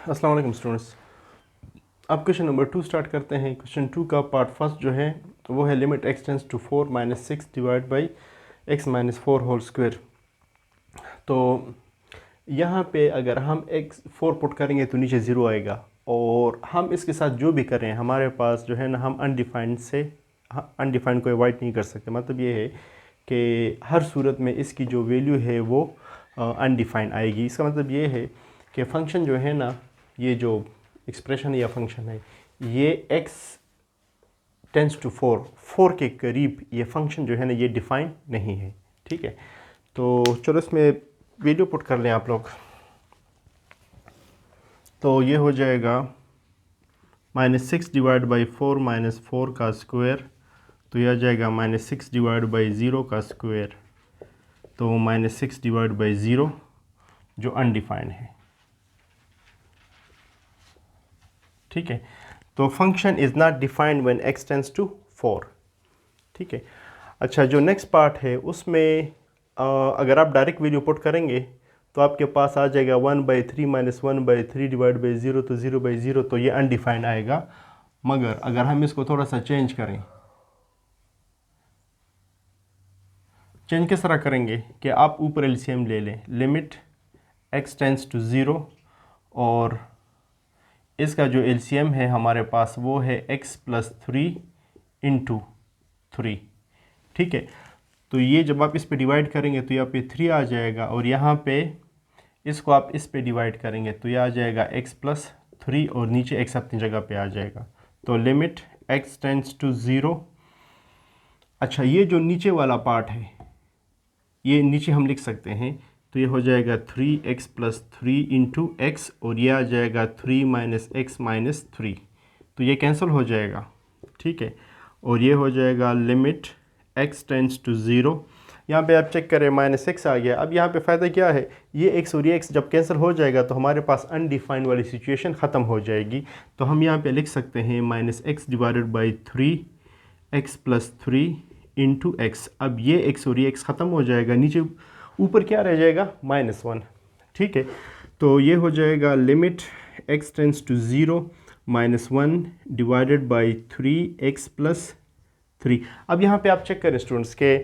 अस्सलाम वालेकुम स्टूडेंट्स। अब क्वेश्चन नंबर 2 स्टार्ट करते हैं। क्वेश्चन 2 का पार्ट फर्स्ट जो है वो है limit x tends to 4 minus 6 divide by x minus 4 whole square. तो यहाँ पे अगर हम x 4 पुट करेंगे तो नीचे 0 आएगा, और हम इसके साथ जो भी करें हमारे पास जो है ना, हम अनडिफाइंड को अवॉइड नहीं कर सकते। मतलब ये है कि हर सूरत में इसकी जो वैल्यू है वो अनडिफाइंड आएगी। इसका मतलब ये है कि फंक्शन जो है ना, ये जो एक्सप्रेशन या फंक्शन है, ये x टेंस टू 4 के करीब ये फंक्शन जो है ना, ये डिफाइन नहीं है। ठीक है, तो चलो इसमें वीडियो पुट कर लें आप लोग। तो ये हो जाएगा -6 डिवाइड बाई 4 माइनस 4 का स्क्वायर, तो यह आ जाएगा -6 डिवाइड बाई 0 का स्क्वायर, तो -6 डिवाइड बाई 0 जो अनडिफाइंड है। ठीक है, तो function is not defined when x tends to 4। ठीक है, अच्छा जो नेक्स्ट पार्ट है उसमें अगर आप डायरेक्ट वैल्यू पुट करेंगे तो आपके पास आ जाएगा 1/3 माइनस 1/3 डिवाइड बाई 0, तो 0/0, तो ये अनडिफाइंड आएगा। मगर अगर हम इसको थोड़ा सा चेंज करें, चेंज किस तरह करेंगे कि आप ऊपर एलसीएम ले लें, लिमिट x टेंस टू 0, और इसका जो एलसीएम है हमारे पास वो है x प्लस 3 इंटू 3। ठीक है, तो ये जब आप इस पे डिवाइड करेंगे तो यहाँ पे 3 आ जाएगा, और यहाँ पे इसको आप इस पे डिवाइड करेंगे तो ये आ जाएगा x प्लस 3, और नीचे x अपनी जगह पे आ जाएगा। तो लिमिट x टेंस टू 0। अच्छा, ये जो नीचे वाला पार्ट है ये नीचे हम लिख सकते हैं, तो ये हो जाएगा 3x प्लस 3 इंटू एक्स, और ये आ जाएगा 3 माइनस एक्स माइनस 3, तो ये कैंसिल हो जाएगा। ठीक है, और ये हो जाएगा लिमिट x टेंस टू 0। यहाँ पे आप चेक करें -x आ गया। अब यहाँ पे फ़ायदा क्या है, ये x और ये x जब कैंसिल हो जाएगा तो हमारे पास अनडिफाइंड वाली सिचुएशन ख़त्म हो जाएगी। तो हम यहाँ पे लिख सकते हैं -x divided by 3x plus 3 into x. अब ये x और ये x ख़त्म हो जाएगा, नीचे ऊपर क्या रह जाएगा, -1। ठीक है, तो ये हो जाएगा limit x tends to 0 -1 divided by 3x plus 3। अब यहाँ पे आप चेक करें स्टूडेंट्स के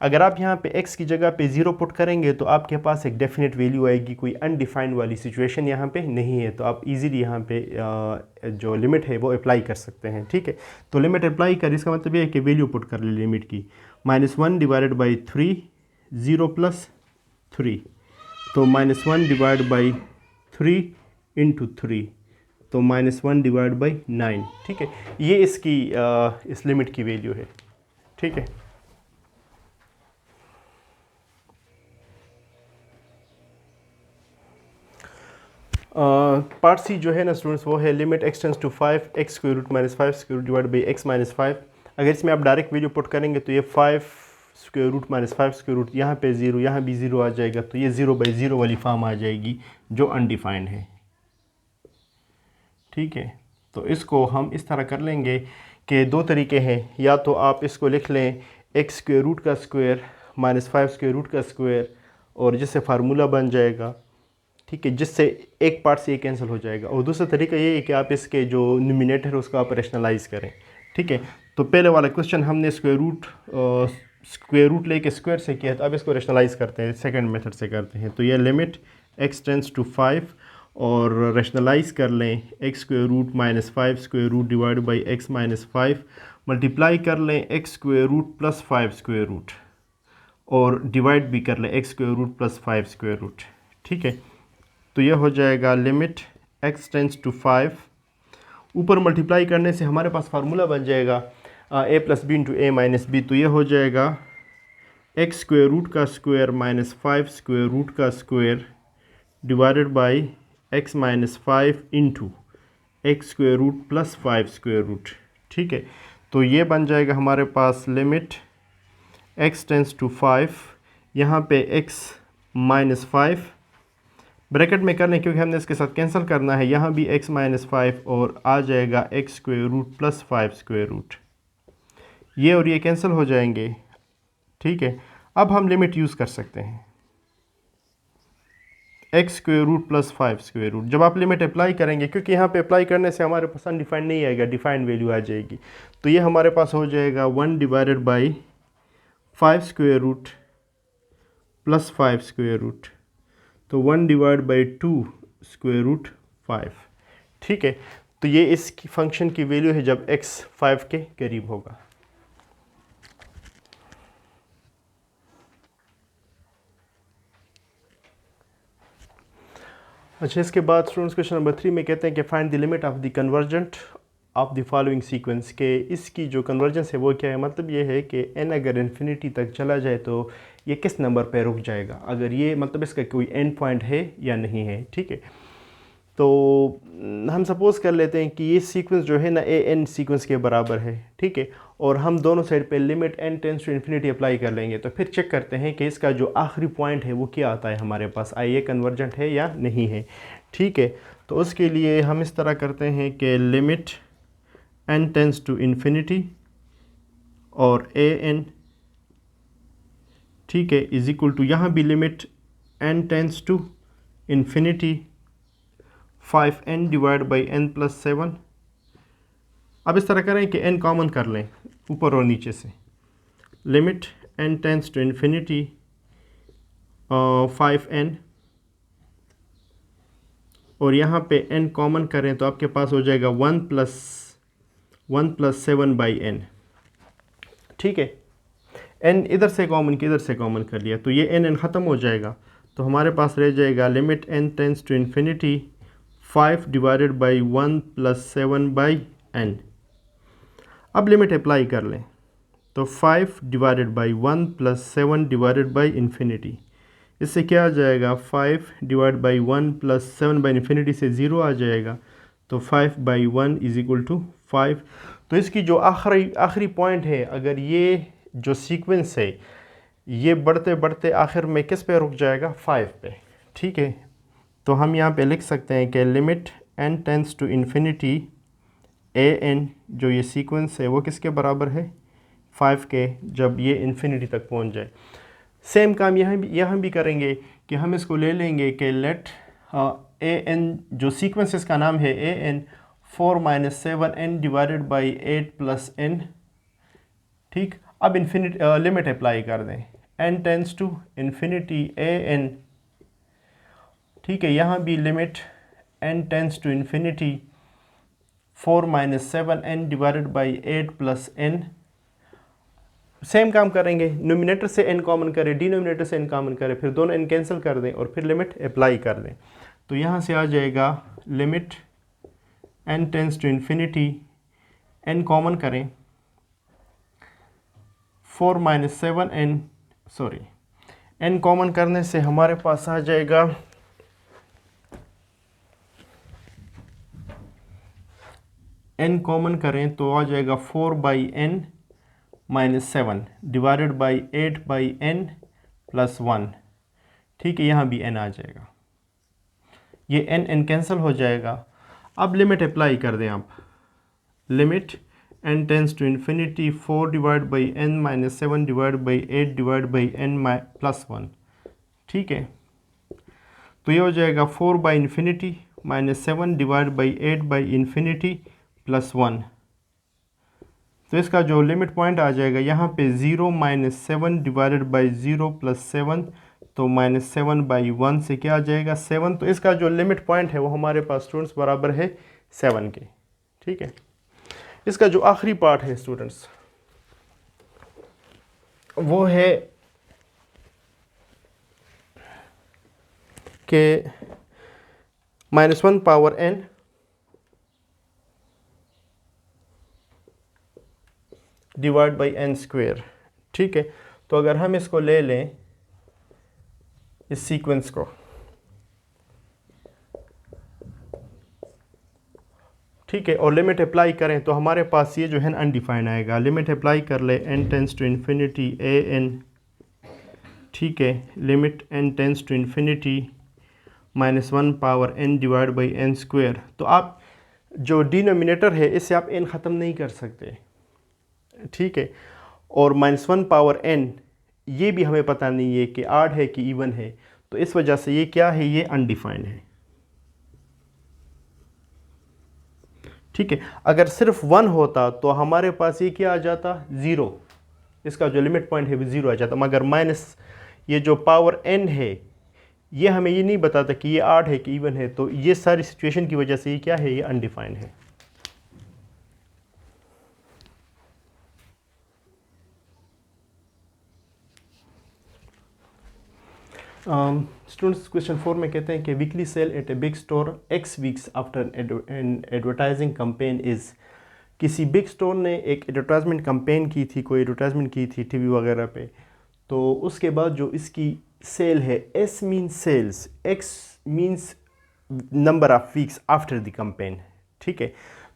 अगर आप यहाँ पे x की जगह पे 0 पुट करेंगे तो आपके पास एक डेफिनेट वैल्यू आएगी, कोई अनडिफाइंड वाली सिचुएशन यहाँ पे नहीं है। तो आप इजीली यहाँ पे जो लिमिट है वो अप्लाई कर सकते हैं। ठीक है, तो लिमिट अप्लाई कर, इसका मतलब ये है कि वैल्यू पुट कर ले लिमिट की, -1 डिवाइडेड बाई 3, 0 प्लस 3, तो -1 डिवाइड बाई 3 इंटू 3, तो -1 डिवाइड बाई 9। ठीक है, ये इसकी इस लिमिट की वैल्यू है। ठीक है, पार्ट सी जो है ना स्टूडेंट्स, वो है limit x tends to 5 x square root minus 5 square root divide by x minus 5। अगर इसमें आप डायरेक्ट वैल्यू पुट करेंगे तो ये 5 square root minus 5 square root, यहाँ पे 0, यहाँ भी 0 आ जाएगा, तो ये 0/0 वाली फॉर्म आ जाएगी जो अनडिफाइंड है। ठीक है, तो इसको हम इस तरह कर लेंगे कि दो तरीके हैं, या तो आप इसको लिख लें x स्क्वायर रूट का स्क्वायर माइनस 5 स्क्वायर रूट का स्क्वायर, और जिससे फार्मूला बन जाएगा। ठीक है, जिससे एक पार्ट से ये कैंसिल हो जाएगा। और दूसरा तरीका ये है कि आप इसके जो न्यूमिनेटर है उसको आप रैशनलाइज करें। ठीक है, तो पहले वाला क्वेश्चन हमने स्क्वायर रूट लेके स्क्वायर से किया, तो अब इसको रैशनलाइज करते हैं, सेकंड मेथड से करते हैं। तो ये लिमिट x टेंस टू 5, और रैशनलाइज कर लें x square root minus 5 square root divide by x minus 5, multiply कर लें x square root plus 5 square root, और डिवाइड भी कर लें x square root plus 5 square root. ठीक है, तो यह हो जाएगा लिमिट x टेंस टू 5, ऊपर मल्टीप्लाई करने से हमारे पास फार्मूला बन जाएगा a plus b into a minus b. तो यह हो जाएगा x स्क्वायर रूट का स्क्वायर माइनस 5 स्क्वायर रूट का square divided by x minus 5 into x square root plus 5 square root. ठीक है, तो ये बन जाएगा हमारे पास लिमिट x टेंस टू 5, यहाँ पे x माइनस 5 ब्रैकेट में कर लें क्योंकि हमने इसके साथ कैंसिल करना है, यहाँ भी x माइनस 5, और आ जाएगा x square root plus 5 square root, ये और ये कैंसिल हो जाएंगे। ठीक है, अब हम लिमिट यूज़ कर सकते हैं। X square root plus 5 square root. जब आप लिमिट अप्लाई करेंगे, क्योंकि यहाँ पे अप्लाई करने से हमारे पास अनडिफाइंड नहीं आएगा, डिफाइंड वैल्यू आ जाएगी, तो ये हमारे पास हो जाएगा 1 divided by 5 square root plus 5 square root, तो 1 डिवाइड बाई 2 स्क्वेयर रूट 5। ठीक है, तो ये इस फंक्शन की वैल्यू है जब x 5 के करीब होगा। अच्छा, इसके बाद स्टूडेंट्स क्वेश्चन नंबर 3 में कहते हैं कि find the limit of the convergent of the following sequence, के इसकी जो कन्वर्जेंस है वो क्या है। मतलब ये है कि n अगर इन्फिनिटी तक चला जाए तो ये किस नंबर पे रुक जाएगा, अगर ये मतलब इसका कोई एंड पॉइंट है या नहीं है। ठीक है, तो हम सपोज़ कर लेते हैं कि ये सीक्वेंस जो है ना an सीक्वेंस के बराबर है। ठीक है, और हम दोनों साइड पे limit n tends to infinity apply कर लेंगे, तो फिर चेक करते हैं कि इसका जो आखिरी पॉइंट है वो क्या आता है हमारे पास, आई ये कन्वर्जेंट है या नहीं है। ठीक है, तो उसके लिए हम इस तरह करते हैं कि limit n tends to infinity और an, ठीक है, इज इक्वल टू यहाँ भी limit n tends to infinity 5n divide by n plus 7। अब इस तरह करें कि n कॉमन कर लें ऊपर और नीचे से, limit n tends to infinity 5n, और यहाँ पे n कॉमन करें तो आपके पास हो जाएगा 1 प्लस 7 बाई n। ठीक है, n इधर से कॉमन कर लिया, तो ये n ख़त्म हो जाएगा, तो हमारे पास रह जाएगा limit n tends to infinity 5 divided by 1 plus 7 by n। अब लिमिट अप्लाई कर लें, तो 5 divided by 1 plus 7 divided by infinity, इससे क्या आ जाएगा, 5 divide by 1 plus 7 by infinity से 0 आ जाएगा, तो 5 बाई 1 इज इक्वल टू 5। तो इसकी जो आखिरी पॉइंट है, अगर ये जो सीक्वेंस है ये बढ़ते बढ़ते आखिर में किस पे रुक जाएगा, 5 पे। ठीक है, तो हम यहाँ पे लिख सकते हैं कि limit n tends to infinity an, जो ये सीक्वेंस है वो किसके बराबर है, 5 के, जब ये इन्फिनिटी तक पहुँच जाए। सेम काम यहाँ भी करेंगे कि हम इसको ले लेंगे कि लेट an, जो सीक्वेंस इसका नाम है an 4 minus 7n divided by 8 plus n। ठीक, अब लिमिट अप्लाई कर दें, n tends to infinity an। ठीक है, यहाँ भी limit n tends to infinity 4 minus 7n divided by 8 plus n। Same काम करेंगे, नोमिनेटर से n कॉमन करें, डिनोमिनेटर से n कॉमन करें, फिर दोनों n कैंसिल कर दें और फिर लिमिट अप्लाई कर दें, तो यहाँ से आ जाएगा limit n tends to infinity, n common करें, 4 minus 7n, sorry n common करने से हमारे पास आ जाएगा n कॉमन करें तो आ जाएगा 4 by n minus 7 divided by 8 by n plus 1। ठीक है, यहाँ भी n आ जाएगा, ये n कैंसिल हो जाएगा। अब लिमिट अप्लाई कर दें आप, limit n tends to infinity 4 divide by n minus 7 divide by 8 divide by n plus 1। ठीक है, तो ये हो जाएगा 4 by infinity minus 7 divide by 8 by infinity plus 1। तो इसका जो लिमिट पॉइंट आ जाएगा यहाँ पे 0 माइनस 7 डिवाइडेड बाई 0 प्लस 7, तो माइनस 7 बाई 1 से क्या आ जाएगा, 7। तो इसका जो लिमिट पॉइंट है वो हमारे पास स्टूडेंट्स बराबर है 7 के। ठीक है, इसका जो आखिरी पार्ट है स्टूडेंट्स वो है कि -1 power n divide by n square. ठीक है, तो अगर हम इसको ले लें इस सीक्वेंस को, ठीक है, और लिमिट अप्लाई करें तो हमारे पास ये जो है अनडिफाइंड आएगा। लिमिट अप्लाई कर ले n tends to infinity an, ठीक है, limit n tends to infinity -1 power n divide by n square. तो आप जो डिनोमिनेटर है इससे आप n ख़त्म नहीं कर सकते। ठीक है, और -1 पावर n ये भी हमें पता नहीं है कि ऑड है कि इवन है, तो इस वजह से ये क्या है, ये अनडिफाइंड है। ठीक है, अगर सिर्फ 1 होता तो हमारे पास ये क्या आ जाता, 0, इसका जो लिमिट पॉइंट है वो 0 आ जाता। मगर माइनस ये जो पावर n है ये हमें ये नहीं बताता कि ये 8 है कि इवन है, तो ये सारी सिचुएशन की वजह से ये क्या है, ये अनडिफाइंड है। स्टूडेंट्स क्वेश्चन 4 में कहते हैं कि weekly sale at a big store x weeks after an advertising campaign is. किसी बिग स्टोर ने एक एडवर्टाइजमेंट कैंपेन की थी, कोई एडवर्टाइजमेंट की थी टीवी वगैरह पे, तो उसके बाद जो इसकी सेल है, S means sales, X means number of weeks after the campaign. ठीक है,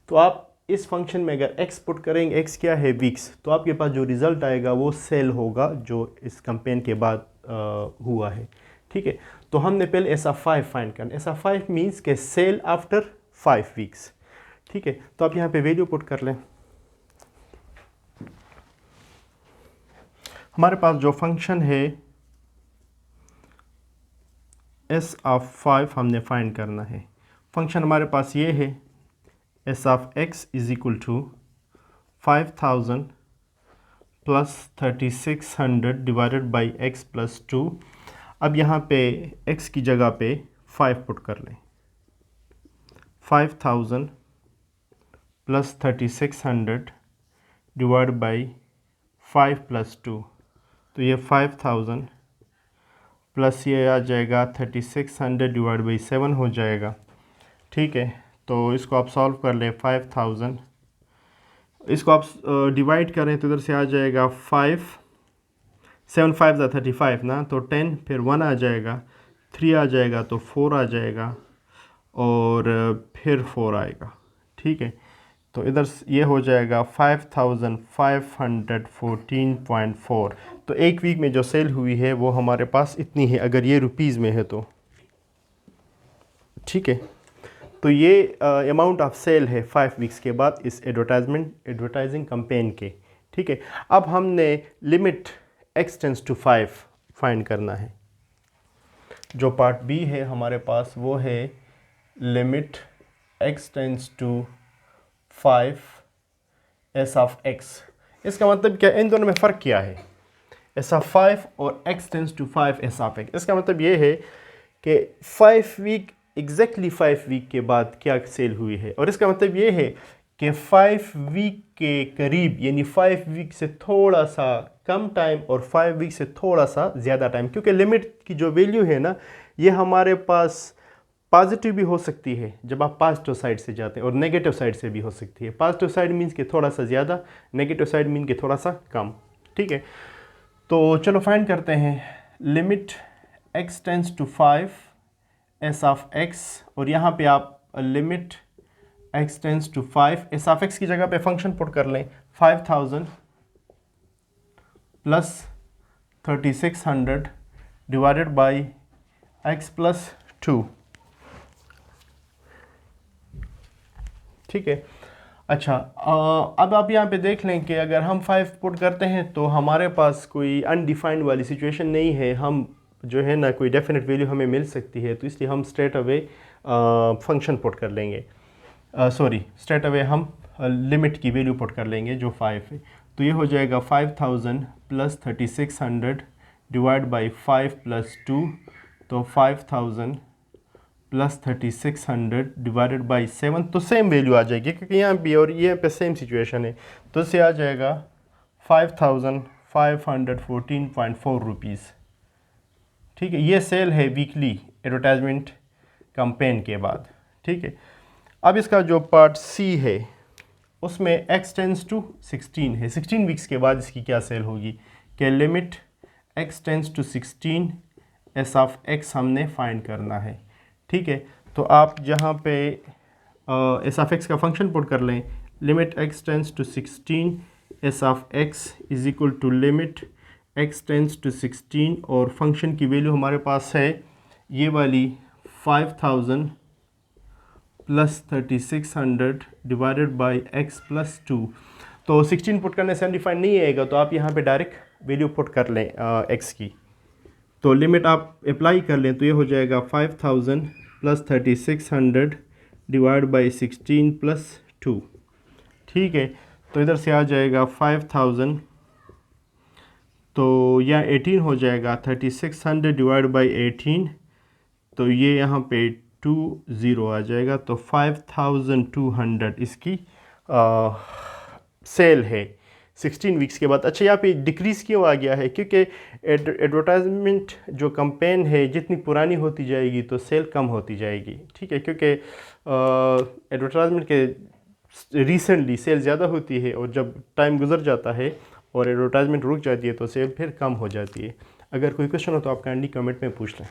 तो आप इस फंक्शन में अगर x पुट करेंगे, x क्या है, वीक्स, तो आपके पास जो रिज़ल्ट आएगा वो सेल होगा जो इस कैंपेन के बाद हुआ है। ठीक है, तो हमने पहले SA5 फाइंड करना। SA5 मीन्स के सेल आफ्टर 5 वीक्स। ठीक है, तो आप यहाँ पे वैल्यू पुट कर लें। हमारे पास जो फंक्शन है S5 हमने फाइंड करना है। फंक्शन हमारे पास ये है, S(x) is equal to 5000 plus 3600 divided by x plus 2। अब यहाँ पे x की जगह पे 5 पुट कर लें। 5000 प्लस 3600 डिवाइड बाई 5 प्लस 2, तो ये 5000 प्लस ये आ जाएगा 3600 डिवाइड बाई 7 हो जाएगा। ठीक है, तो इसको आप सॉल्व कर लें। 5000 इसको आप डिवाइड करें तो इधर से आ जाएगा 5, 7 5 35 ना, तो 10, फिर 1 आ जाएगा, 3 आ जाएगा, तो 4 आ जाएगा, और फिर 4 आएगा। ठीक है, तो इधर ये हो जाएगा 5514.4। तो एक वीक में जो सेल हुई है वो हमारे पास इतनी है, अगर ये रुपीज़ में है तो। ठीक है, तो ये अमाउंट ऑफ सेल है 5 वीक्स के बाद इस एडवर्टाइजिंग कैंपेन के। ठीक है, अब हमने limit x tends to 5 find करना है। जो पार्ट बी है हमारे पास वो है limit x tends to 5 S(x). इसका मतलब क्या, इन दोनों में फ़र्क क्या है, SA5 और x टेंस टू 5 S(x). इसका मतलब ये है कि 5 वीक एग्जैक्टली 5 वीक के बाद क्या सेल हुई है, और इसका मतलब ये है कि 5 वीक के करीब, यानी 5 वीक से थोड़ा सा कम टाइम और 5 वीक से थोड़ा सा ज़्यादा टाइम। क्योंकि लिमिट की जो वैल्यू है ना, ये हमारे पास पॉजिटिव भी हो सकती है जब आप पॉजिटिव साइड से जाते हैं, और नेगेटिव साइड से भी हो सकती है। पॉजिटिव साइड मीन्स कि थोड़ा सा ज़्यादा, नेगेटिव साइड मीन कि थोड़ा सा कम। ठीक है, तो चलो फाइंड करते हैं limit x tends to 5 S(x), और यहाँ पे आप limit x tends to 5 S(x) की जगह पे फंक्शन पुट कर लें। 5000 plus 3600 divided by x plus 2। ठीक है, अच्छा, अब आप यहाँ पे देख लें कि अगर हम 5 पुट करते हैं तो हमारे पास कोई अनडिफाइंड वाली सिचुएशन नहीं है, हम जो है ना कोई डेफिनेट वैल्यू हमें मिल सकती है, तो इसलिए हम स्ट्रेट अवे फंक्शन पुट कर लेंगे, स्ट्रेट अवे हम लिमिट की वैल्यू पुट कर लेंगे जो 5 है। तो ये हो जाएगा 5000 प्लस 3600 डिवाइड बाई 5 प्लस 2, तो 5000 प्लस 3600 डिवाइडेड बाई 7, तो सेम वैल्यू आ जाएगी क्योंकि यहाँ भी और ये पे सेम सिचुएशन है, तो इससे आ जाएगा 5514.4 रुपीज़। ठीक है, ये सेल है वीकली एडवर्टाइजमेंट कैंपेन के बाद। ठीक है, अब इसका जो पार्ट सी है उसमें x टेंस टू 16 है। 16 वीक्स के बाद इसकी क्या सेल होगी, कि limit x tends to 16 S(x) हमने फाइंड करना है। ठीक है, तो आप जहाँ पे S(x) का फंक्शन पुट कर लें, limit x tends to 16 S(x) is equal to limit x tends to 16, और फंक्शन की वैल्यू हमारे पास है ये वाली 5000 plus 3600 divided by x plus 2। तो 16 पुट करने से अनडिफाइंड नहीं आएगा, तो आप यहाँ पे डायरेक्ट वैल्यू पुट कर लें x की। तो लिमिट आप अप्लाई कर लें तो ये हो जाएगा 5000 प्लस 3600 डिवाइड बाई 16 प्लस 2। ठीक है, तो इधर से आ जाएगा 5000, तो यह 18 हो जाएगा। 3600 डिवाइड बाई 18, तो ये यहाँ पे 20 आ जाएगा। तो 5200 इसकी सेल है 16 वीक्स के बाद। अच्छा, यहाँ पे डिक्रीज़ क्यों आ गया है? क्योंकि एडवर्टाइजमेंट जो कैंपेन है जितनी पुरानी होती जाएगी तो सेल कम होती जाएगी। ठीक है, क्योंकि एडवर्टाइजमेंट के रिसेंटली सेल ज़्यादा होती है और जब टाइम गुजर जाता है और एडवर्टाइजमेंट रुक जाती है तो सेल फिर कम हो जाती है। अगर कोई क्वेश्चन हो तो आप काइंडली कमेंट में पूछ लें।